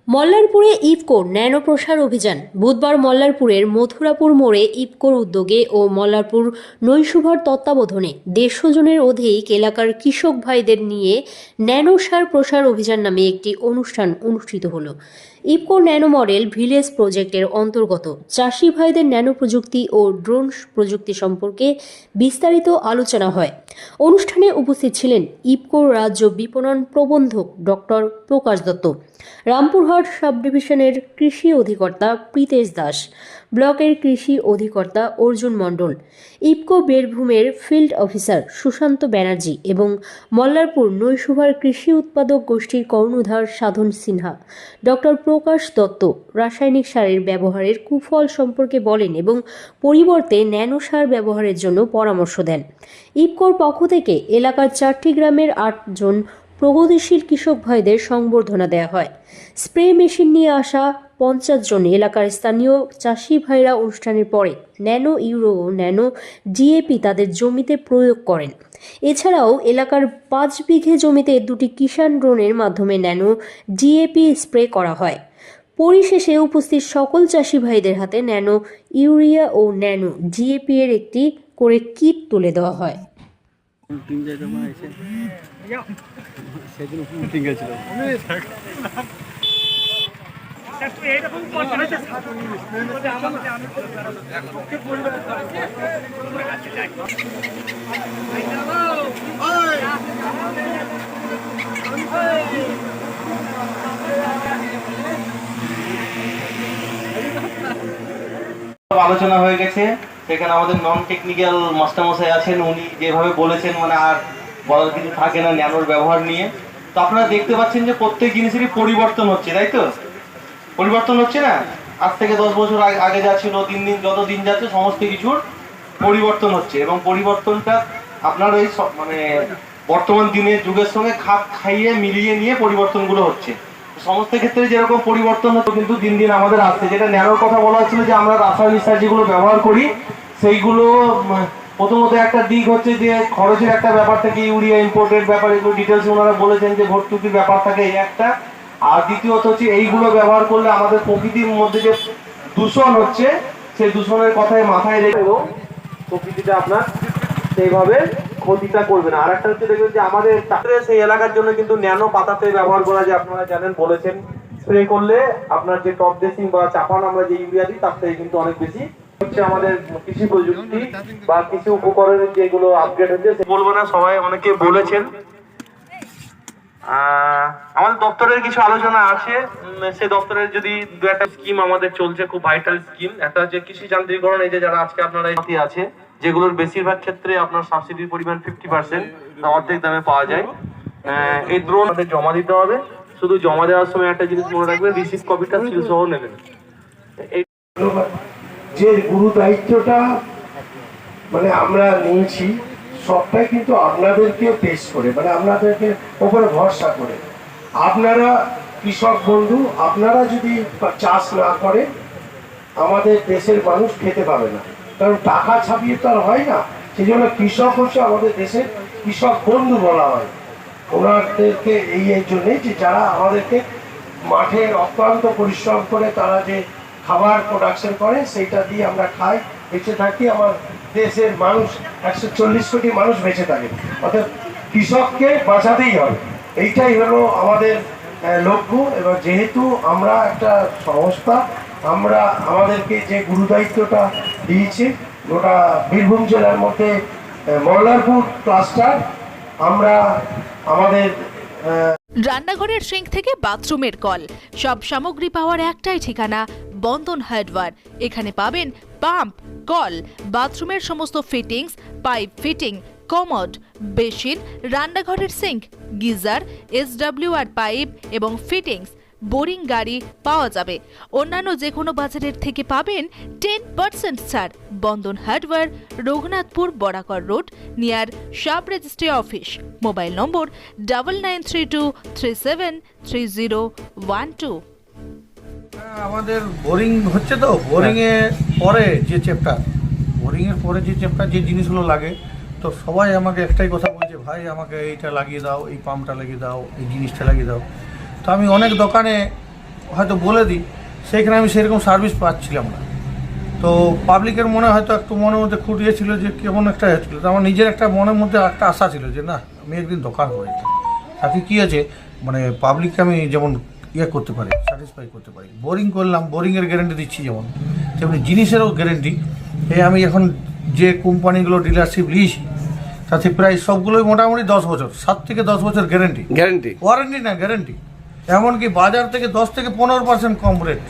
মল্লারপুরে IFFCO nano প্রসার অভিযান। বুধবার মল্লারপুরের মথুরাপুর মোড়ে ইফকোর উদ্যোগে ও মল্লারপুর নৈশুভর তত্ত্বাবধানে 150 জনের অধিক এলাকার কৃষক ভাইদের নিয়ে ন্যানো সার প্রসার অভিযান নামে একটি অনুষ্ঠান অনুষ্ঠিত হলো। ইফকো ন্যানো মডেল ভিলেজ প্রজেক্টের অন্তর্গত চাষি ভাইদের ন্যানো প্রযুক্তি ও ড্রোন প্রযুক্তি সম্পর্কে বিস্তারিত আলোচনা হয়। অনুষ্ঠানে উপস্থিত ছিলেন ইফকো রাজ্য বিপণন প্রবন্ধক ডক্টর প্রকাশ দত্ত, রামপুরহাট সাব ডিভিশনের কৃষি অধিকর্তা প্রীতেশ দাস, ব্লকের কৃষি অধিকর্তা অর্জুন মণ্ডল, ইফকো বীরভূমের ফিল্ড অফিসার সুশান্ত ব্যানার্জি এবং মল্লারপুর নৈশুভার কৃষি উৎপাদক গোষ্ঠীর কর্ণধার সাধন সিনহা। ডক্টর প্রকাশ দত্ত রাসায়নিক সারের ব্যবহারের কুফল সম্পর্কে বলেন এবং পরিবর্তে ন্যানো সার ব্যবহারের জন্য পরামর্শ দেন। ইফকোর পক্ষ থেকে এলাকার 4টি গ্রামের 8 জন প্রগতিশীল কৃষক ভাইদের সংবর্ধনা দেওয়া হয়। স্প্রে মেশিন নিয়ে আসা 50 জন এলাকার স্থানীয় চাষি ভাইরা অনুষ্ঠানের পরে ন্যানো ইউরো ও ন্যানো ডিএপি তাদের জমিতে প্রয়োগ করেন। এছাড়াও এলাকার 5 বিঘে জমিতে 2টি কিষাণ ড্রোনের মাধ্যমে ন্যানো ডিএপি স্প্রে করা হয়। পরিশেষে উপস্থিত সকল চাষি ভাইদের হাতে ন্যানো ইউরিয়া ও ন্যানো ডিএপি এর একটি করে কিট তুলে দেওয়া হয়। আলোচনা হয়ে গেছে। সেখানে আমাদের নন টেকনিক্যাল মাস্টারমশাই আছেন, উনি যেভাবে বলেছেন মানে আর বলার কিছু থাকে না ন্যানোর ব্যবহার নিয়ে। তো আপনারা দেখতে পাচ্ছেন যে প্রত্যেক জিনিসেরই পরিবর্তন হচ্ছে, তাই তো? পরিবর্তন হচ্ছে না? আজ থেকে 10 বছর আগে যা ছিল, যত দিন যাচ্ছে সমস্ত কিছুর পরিবর্তন হচ্ছে এবং পরিবর্তনটা আপনার ওই মানে বর্তমান দিনের যুগের সঙ্গে খাপ খাইয়ে মিলিয়ে নিয়ে পরিবর্তনগুলো হচ্ছে। সমস্ত ক্ষেত্রে যেরকম পরিবর্তন হতো কিন্তু দিন দিন আমাদের আসছে। যেটা ন্যানোর কথা বলা হচ্ছিল যে আমরা রাসায়নিক সার যেগুলো ব্যবহার করি সেইগুলো প্রথমত একটা দিক হচ্ছে যে খরচের একটা ব্যাপার থেকে, ইউরিয়া ইম্পোর্টের ব্যাপার, এগুলো ডিটেলস ওনারা বলেছেন যে ভর্তুকির ব্যাপার থাকে এই একটা। আর দ্বিতীয়ত হচ্ছে এইগুলো ব্যবহার করলে আমাদের প্রকৃতির মধ্যে যে দূষণ হচ্ছে সেই দূষণের কথাই মাথায় রেখে প্রকৃতিটা আপনার সেইভাবে ক্ষতিটা করবে না। আর একটা হচ্ছে দেখবেন যে আমাদের সেই এলাকার জন্য কিন্তু ন্যানো পাতাতে ব্যবহার করা যায়, আপনারা জানেন বলেছেন। স্প্রে করলে আপনার যে টপ ড্রেসিং বা চাপান আমরা যে ইউরিয়া দিই তার থেকে কিন্তু অনেক বেশি হচ্ছে। আমাদের কৃষি প্রযুক্তি বা কৃষি উপকরণের যেগুলো আপগ্রেড হচ্ছে বলবো না, সবাই অনেকে বলেছেন। আমাদের দপ্তরের কিছু আলোচনা আছে, সেই দপ্তরের যদি দু একটা স্কিম আমাদের চলছে, খুব ভাইটাল স্কিম। একটা হচ্ছে কৃষি যান্ত্রিকরণ, এই যে যারা আজকে আপনারা আছে যেগুলোর বেশিরভাগ ক্ষেত্রে আপনার সাবসিডির পরিমাণ 50%, অর্ধেক দামে পাওয়া যায়। এই ড্রোন আমাদের জমা দিতে হবে। শুধু জমা দেওয়ার সময় একটা জিনিস মনে রাখবেন, রিসিভ কপিটা সিল সহ নেবেন। যে গুরু দায়িত্বটা মানে আমরা নিয়েছি সবটাই কিন্তু আপনাদেরকে পেশ করে, মানে আপনাদেরকে ওপরে ভরসা করে। আপনারা কৃষক বন্ধু, আপনারা যদি চাষ না করে আমাদের দেশের মানুষ খেতে পাবে না, কারণ টাকা ছাপিয়ে তো আর হয় না। সেই জন্য কৃষক হচ্ছে আমাদের দেশের কৃষক বন্ধু বলা হয় ওনাদেরকে। এই জন্যই যে যারা আমাদেরকে মাঠে অক্লান্ত পরিশ্রম করে তারা যে খাবার প্রোডাকশন করে সেইটা দিয়ে আমরা খাই, বেঁচে থাকি। আমার দেশের মানুষ 140 কোটি মানুষ বেঁচে থাকে, অর্থাৎ কৃষককে বাঁচাতেই হবে, এইটাই হলো আমাদের লক্ষ্য। এবার যেহেতু আমরা একটা সংস্থা, আমরা আমাদেরকে যে গুরুদায়িত্বটা দিয়েছে গোটা বীরভূম জেলার মধ্যে মল্লারপুর ক্লাস্টার, আমরা আমাদের রান্নাঘরের সিঙ্ক থেকে বাথরুমের কল, সব সামগ্রী পাওয়ার একটাই ঠিকানা বন্ধন হার্ডওয়্যার। এখানে পাবেন পাম্প, কল, বাথরুমের সমস্ত fittings, pipe fitting, commode, basin, রান্নাঘরের সিঙ্ক, গিজার, SWR পাইপ এবং ফিটিংস, বোরিং গাড়ি পাওয়া যাবে। অন্যান্য যে কোনো বাজারের থেকে পাবেন 10% ছাড়। Bandhan hardware, Raghunathpur Barakar road, near sub registry office. Mobile number 9932373012। আমাদের বোরিং হচ্ছে, তো বোরিং এর পরে যে চ্যাপ্টার, যে জিনিসগুলো লাগে, তো সবাই আমাকে একটাই কথা বলছে, ভাই আমাকে এইটা লাগিয়ে দাও, এই পাম্পটা লাগিয়ে দাও, এই জিনিসটা লাগিয়ে দাও। তো আমি অনেক দোকানে হয়তো বলে দিই, সেইখানে আমি সেরকম সার্ভিস পাচ্ছিলাম না। তো পাবলিকের মনে হয়তো একটু মনের মধ্যে খুঁটিয়েছিল যে কেমন একটা হচ্ছিলো। তো আমার নিজের একটা মনের মধ্যে একটা আশা ছিল যে না, আমি একদিন দোকান করে তাতে কী আছে, মানে পাবলিককে আমি যেমন করতে পারি, স্যাটিসফাই করতে পারি। বোরিং করলাম, বোরিংয়ের গ্যারেন্টি দিচ্ছি যেমন, তেমনি জিনিসেরও গ্যারেন্টি। আমি এখন যে কোম্পানিগুলো ডিলারশিপ নিয়েছি তাতে প্রায় সবগুলোই মোটামুটি 10 বছর, 7 থেকে 10 বছর গ্যারেন্টি। গ্যারেন্টি ওয়ারেন্টি না, গ্যারেন্টি। এমনকি বাজার থেকে 10 থেকে 15% কম রেট।